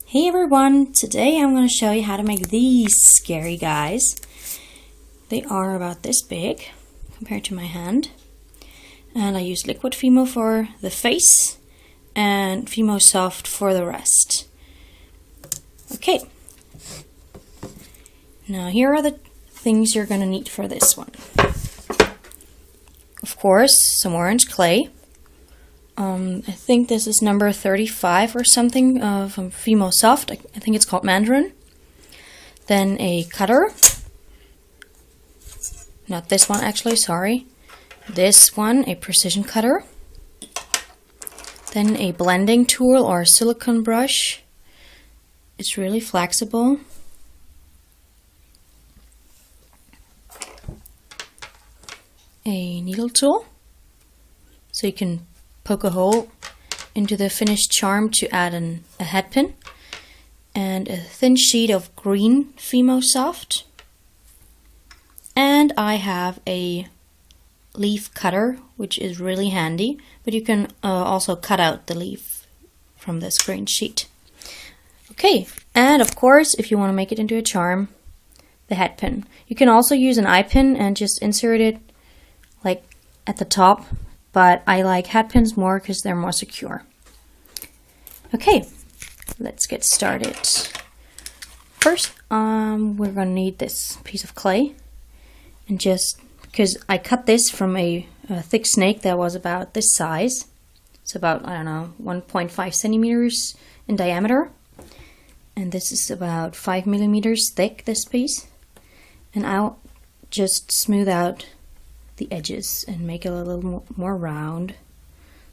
Hey everyone, today I'm going to show you how to make these scary guys. They are about this big compared to my hand. And I use liquid Fimo for the face and Fimo Soft for the rest. Okay, now here are the things you're going to need for this one. Of course, some orange clay. I think this is number 35 or something from Fimo Soft. I think it's called Mandarin. Then a cutter. Not this one actually, sorry. This one, a precision cutter. Then a blending tool or a silicone brush. It's really flexible. A needle tool. So you can poke a hole into the finished charm to add a head pin, and a thin sheet of green Fimo Soft. And I have a leaf cutter, which is really handy, but you can also cut out the leaf from this green sheet. Okay, and of course, if you want to make it into a charm, the head pin. You can also use an eye pin and just insert it like at the top. But I like hat pins more because they're more secure. Okay, let's get started. First, we're gonna need this piece of clay, and just because I cut this from a thick snake that was about this size, it's about 1.5 centimeters in diameter, and this is about 5 millimeters thick. This piece, and I'll just smooth out the edges and make it a little more round.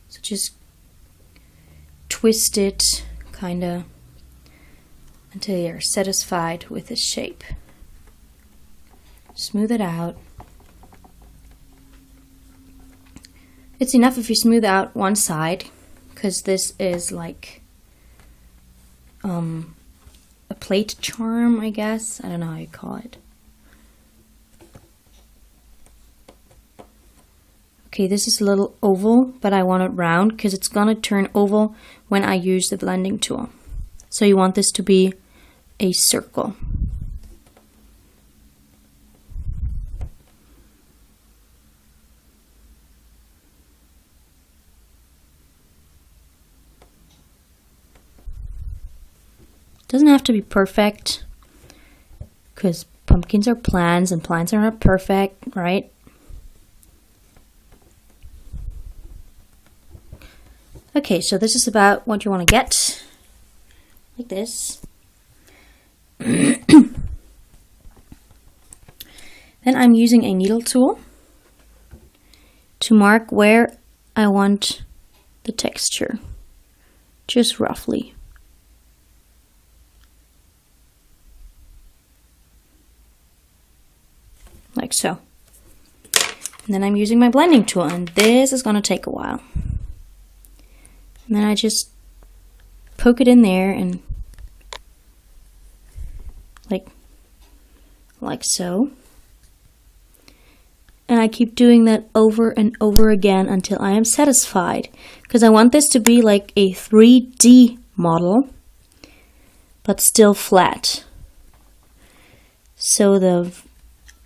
So just twist it kinda until you're satisfied with the shape. Smooth it out. It's enough if you smooth out one side, because this is like a plate charm, I guess. I don't know how you call it. Okay, this is a little oval, but I want it round because it's gonna turn oval when I use the blending tool. So you want this to be a circle. Doesn't have to be perfect, because pumpkins are plants and plants are not perfect, right? Okay, so this is about what you want to get, like this. Then I'm using a needle tool to mark where I want the texture, just roughly. Like so. And then I'm using my blending tool, and this is going to take a while. And then I just poke it in there and like so. And I keep doing that over and over again until I am satisfied, because I want this to be like a 3D model, but still flat. So the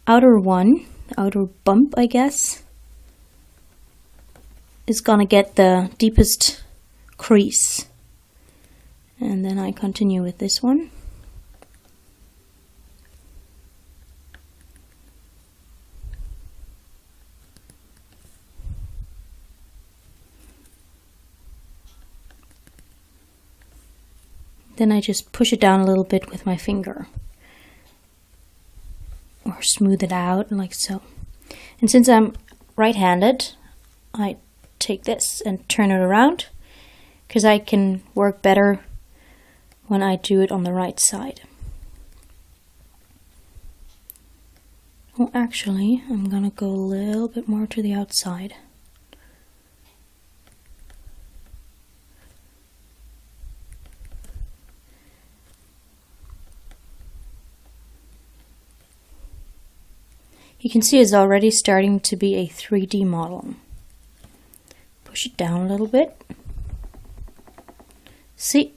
outer one, the outer bump, I guess, is gonna get the deepest crease. And then I continue with this one. Then I just push it down a little bit with my finger, or smooth it out like so. And since I'm right-handed, I take this and turn it around, because I can work better when I do it on the right side. Well, actually, I'm gonna go a little bit more to the outside. You can see it's already starting to be a 3D model. Push it down a little bit. See?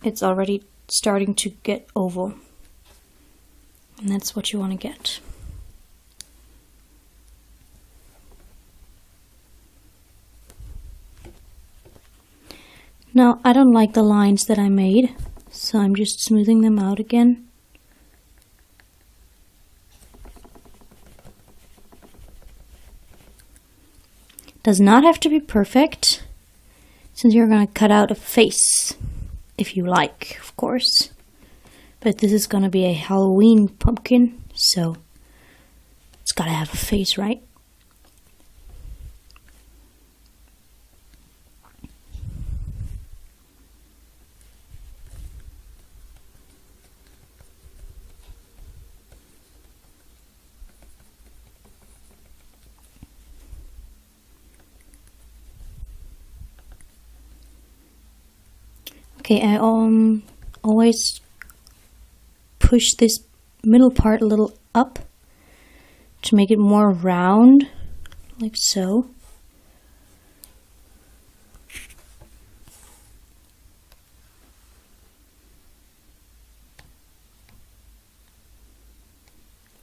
it's already starting to get oval. And that's what you want to get. Now, I don't like the lines that I made, so I'm just smoothing them out again. Does not have to be perfect, since you're going to cut out a face, if you like, of course. But this is going to be a Halloween pumpkin, so it's got to have a face, right? Okay, I always push this middle part a little up to make it more round, like so.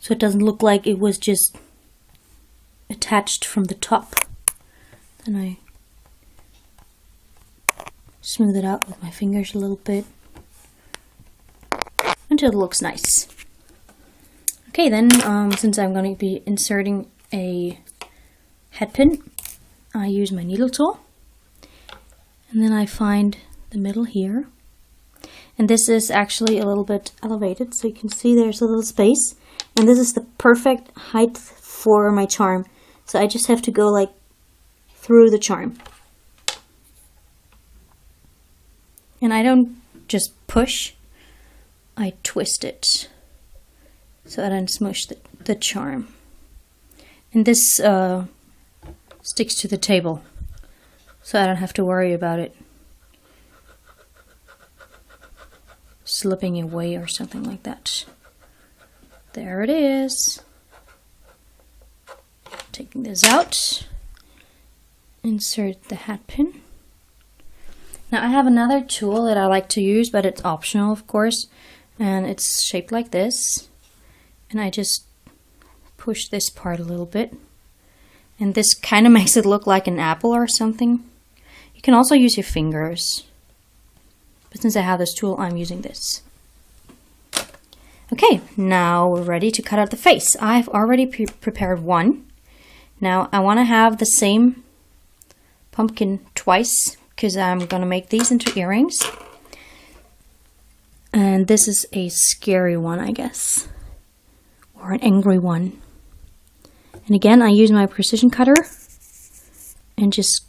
So it doesn't look like it was just attached from the top. Then I smooth it out with my fingers a little bit until it looks nice. Okay, then since I'm going to be inserting a head pin, I use my needle tool, and then I find the middle here, and this is actually a little bit elevated, so you can see there's a little space, and this is the perfect height for my charm. So I just have to go like through the charm. And I don't just push, I twist it so I don't smush the charm. And this sticks to the table, so I don't have to worry about it slipping away or something like that. There it is. Taking this out, insert the hat pin. Now I have another tool that I like to use, but it's optional, of course, and it's shaped like this, and I just push this part a little bit, and this kind of makes it look like an apple or something. You can also use your fingers, but since I have this tool, I'm using this. Okay, now we're ready to cut out the face. I've already prepared one. Now I want to have the same pumpkin twice, because I'm going to make these into earrings. And this is a scary one, I guess. Or an angry one. And again, I use my precision cutter and just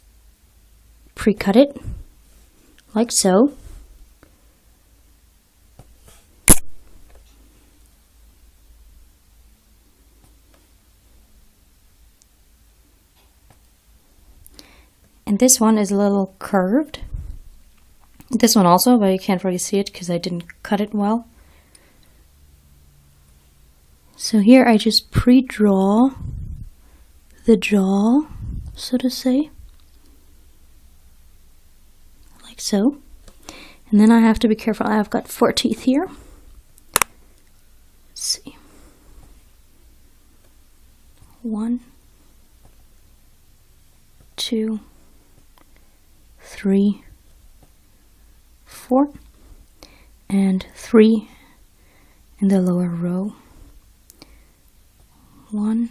pre-cut it, like so. And this one is a little curved. This one also, but you can't really see it because I didn't cut it well. So here I just pre-draw the jaw, so to say. Like so. And then I have to be careful. I've got 4 teeth here. Let's see. 1, 2, 3, 4, and 3 in the lower row. 1,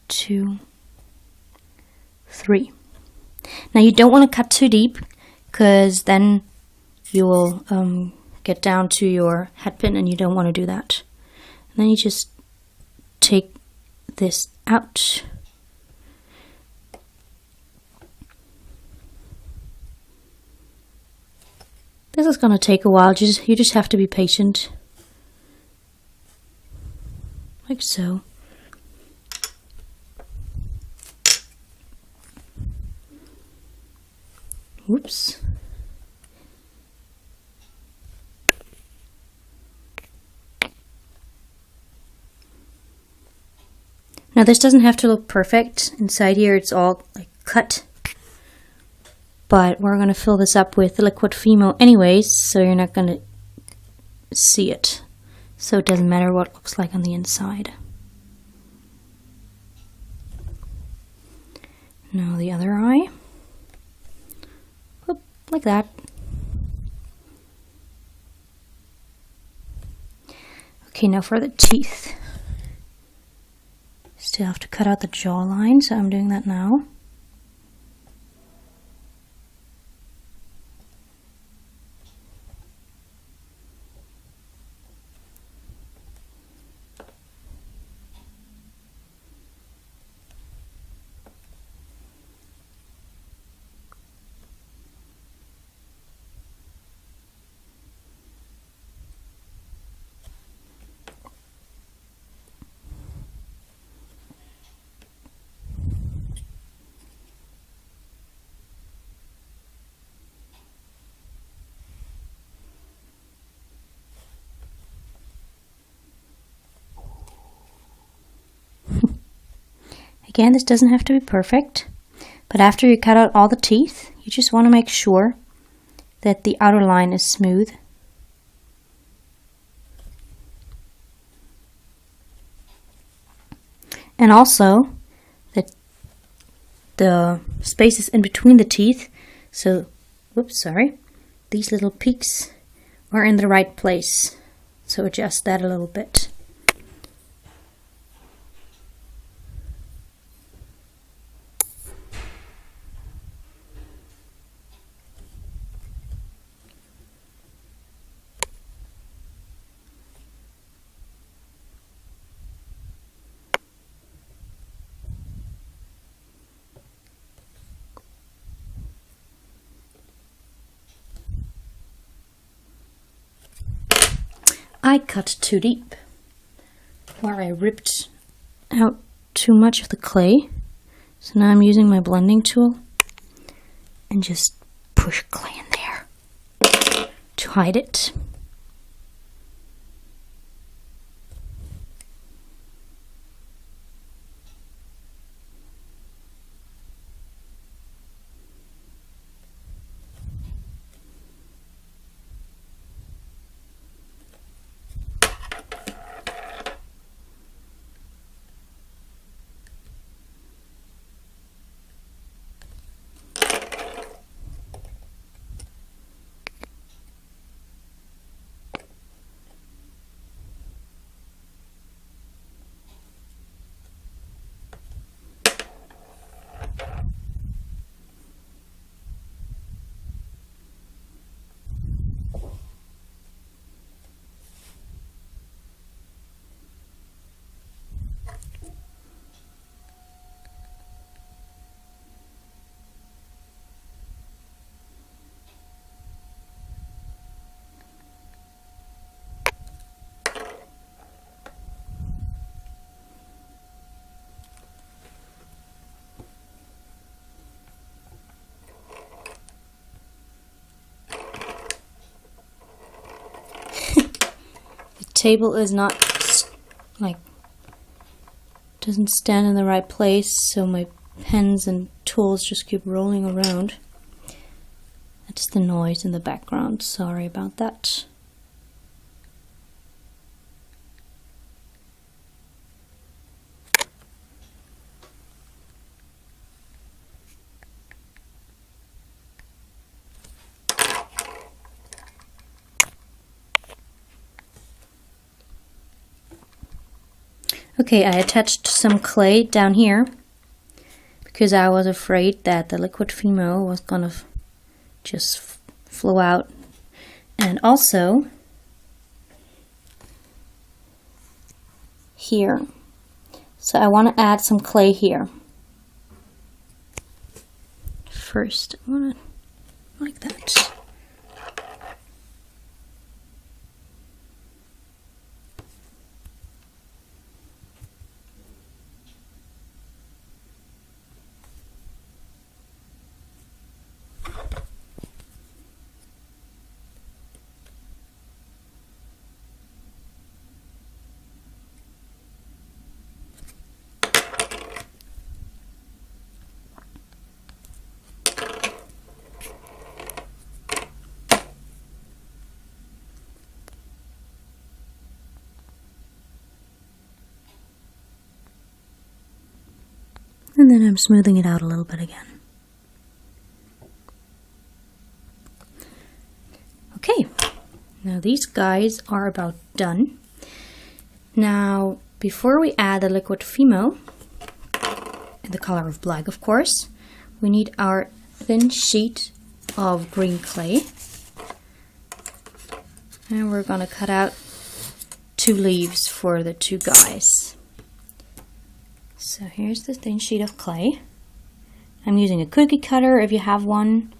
2, 3. Now you don't want to cut too deep, because then you will get down to your head pin, and you don't want to do that. And then you just take this out. This is going to take a while, you just have to be patient. Like so. Whoops. Now this doesn't have to look perfect. Inside here it's all like cut. but we're going to fill this up with liquid Fimo anyways, so you're not going to see it. So it doesn't matter what it looks like on the inside. Now the other eye. Whoop, like that. Okay, now for the teeth. Still have to cut out the jawline, so I'm doing that now. Again, this doesn't have to be perfect, but after you cut out all the teeth, you just want to make sure that the outer line is smooth. And also that the spaces in between the teeth, so, whoops, sorry, these little peaks are in the right place. So adjust that a little bit. I cut too deep, where I ripped out too much of the clay. So now I'm using my blending tool and just push clay in there to hide it. Table is not doesn't stand in the right place, so my pens and tools just keep rolling around. That's the noise in the background, sorry about that. Okay, I attached some clay down here because I was afraid that the liquid Fimo was gonna just flow out. And also here. So I want to add some clay here. First, I want to like that. And then I'm smoothing it out a little bit again. Okay, now these guys are about done. Now, before we add the liquid Fimo, in the color of black of course, we need our thin sheet of green clay. And we're gonna cut out 2 leaves for the 2 guys. So here's the thin sheet of clay. I'm using a cookie cutter if you have one.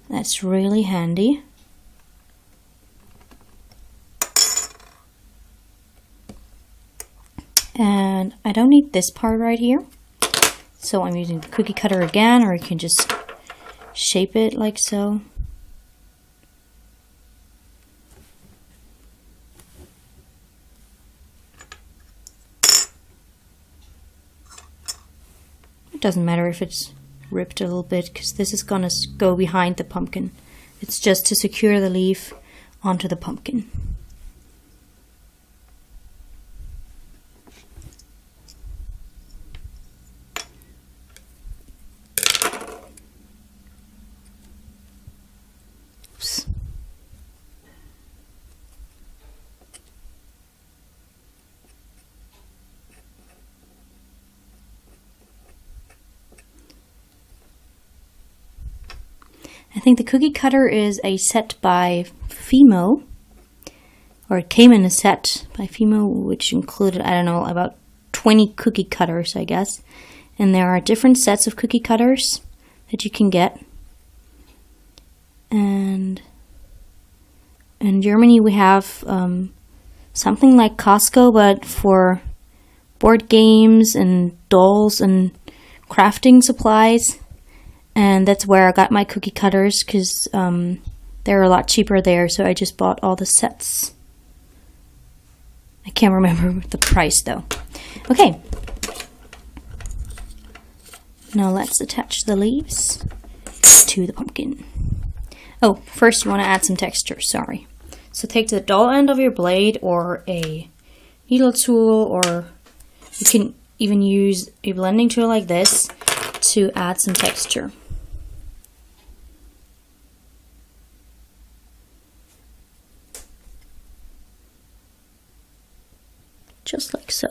That's really handy. And I don't need this part right here. So I'm using the cookie cutter again, or you can just shape it like so. It doesn't matter if it's ripped a little bit, because this is gonna go behind the pumpkin. It's just to secure the leaf onto the pumpkin. Oops. I think the cookie cutter is a set by Fimo, or it came in a set by Fimo, which included, I don't know, about 20 cookie cutters, I guess. And there are different sets of cookie cutters that you can get. And in Germany we have something like Costco, but for board games and dolls and crafting supplies. And that's where I got my cookie cutters, because they're a lot cheaper there, so I just bought all the sets. I can't remember the price though. Okay. Now let's attach the leaves to the pumpkin. Oh, first you want to add some texture, sorry. So take the dull end of your blade or a needle tool, or you can even use a blending tool like this to add some texture. Just like so.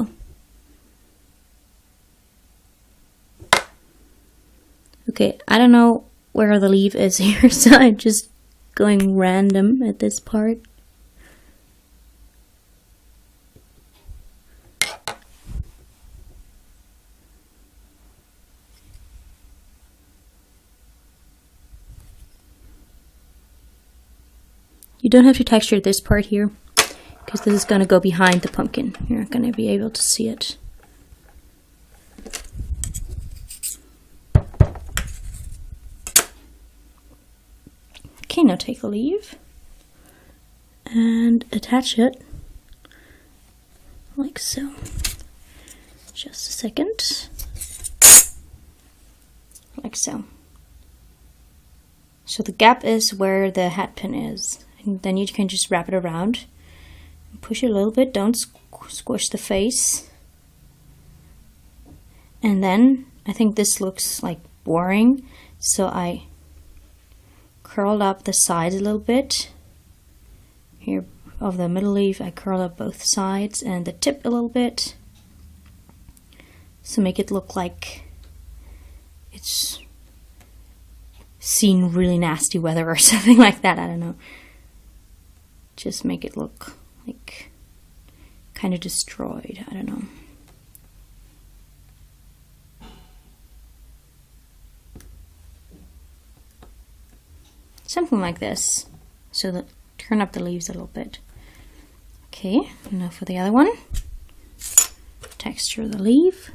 Okay, I don't know where the leaf is here, so I'm just going random at this part. You don't have to texture this part here, because this is going to go behind the pumpkin. You're not going to be able to see it. Okay, now take a leaf and attach it like so. Just a second. Like so. So the gap is where the hat pin is. And then you can just wrap it around. Push it a little bit, don't squish the face. And then I think this looks like boring, so I curled up the sides a little bit. Here of the middle leaf I curl up both sides and the tip a little bit. So make it look like it's seen really nasty weather or something like that, I don't know. Just make it look like kind of destroyed, I don't know. Something like this, so that turn up the leaves a little bit. Okay, now for the other one, texture the leaf.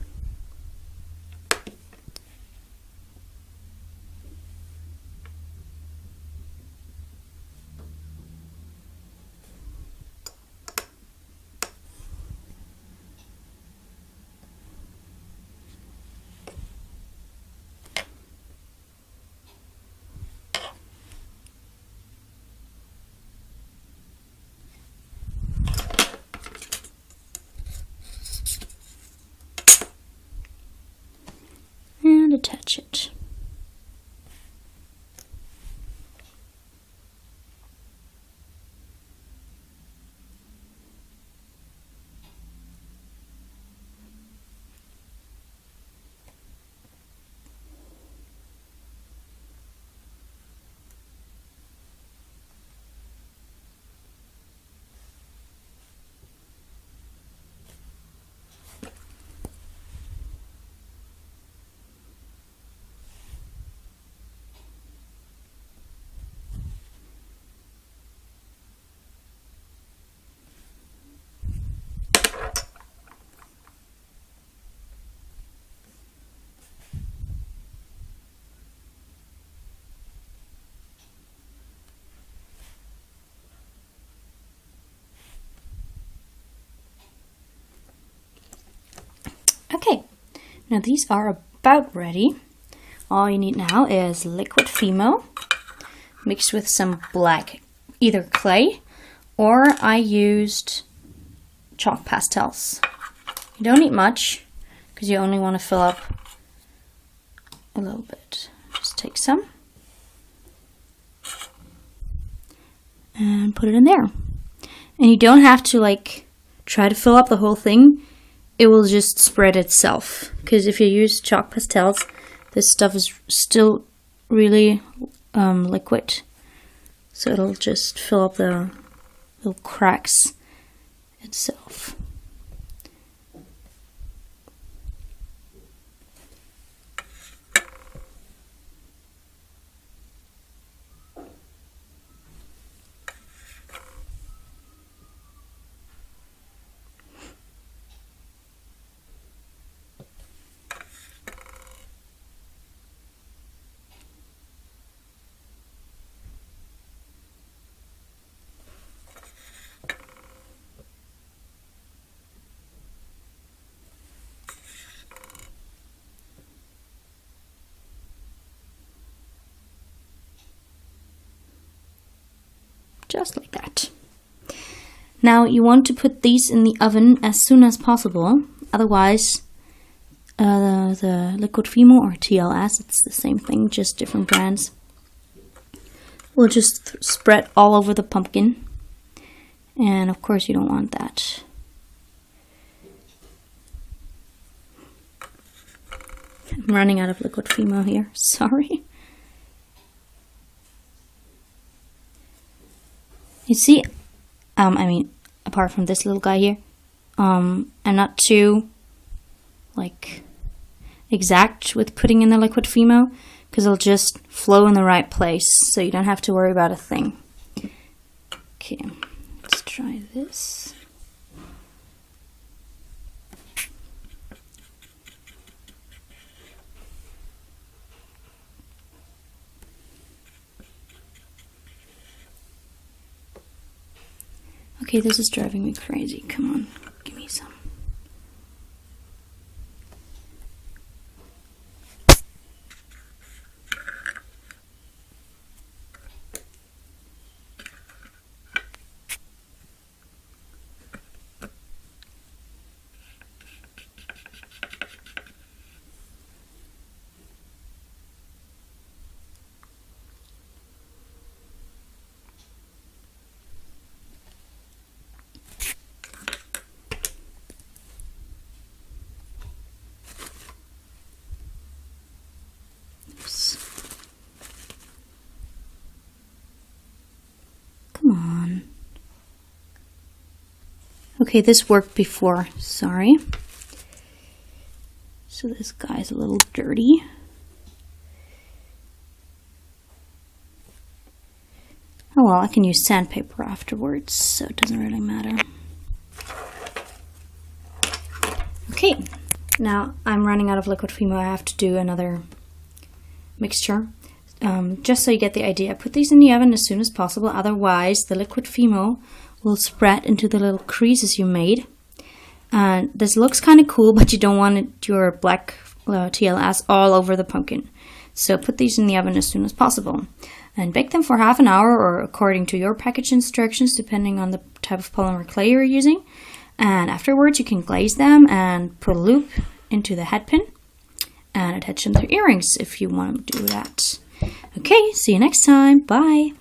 Now these are about ready. All you need now is liquid Fimo mixed with some black, either clay or I used chalk pastels. You don't need much because you only want to fill up a little bit. Just take some and put it in there. And you don't have to like try to fill up the whole thing. It will just spread itself. Because if you use chalk pastels, this stuff is still really liquid. So it'll just fill up the little cracks itself. Just like that. Now you want to put these in the oven as soon as possible, otherwise the liquid Fimo or TLS, it's the same thing, just different brands, will just spread all over the pumpkin, and of course you don't want that. I'm running out of liquid Fimo here, sorry. You see, I mean, apart from this little guy here, I'm not too, like, exact with putting in the liquid Fimo, because it'll just flow in the right place, so you don't have to worry about a thing. Okay, let's try this. Okay, this is driving me crazy. Come on, give me some. Come on. Okay, this worked before, sorry. So this guy's a little dirty. Oh well, I can use sandpaper afterwards, so it doesn't really matter. Okay, now I'm running out of liquid Fimo. I have to do another mixture. Just so you get the idea, put these in the oven as soon as possible, otherwise the liquid Fimo will spread into the little creases you made. And this looks kind of cool, but you don't want your black TLS all over the pumpkin. So put these in the oven as soon as possible. And bake them for half an hour, or according to your package instructions, depending on the type of polymer clay you're using. And afterwards you can glaze them and put a loop into the head pin and attach them to earrings if you want to do that. Okay, see you next time. Bye.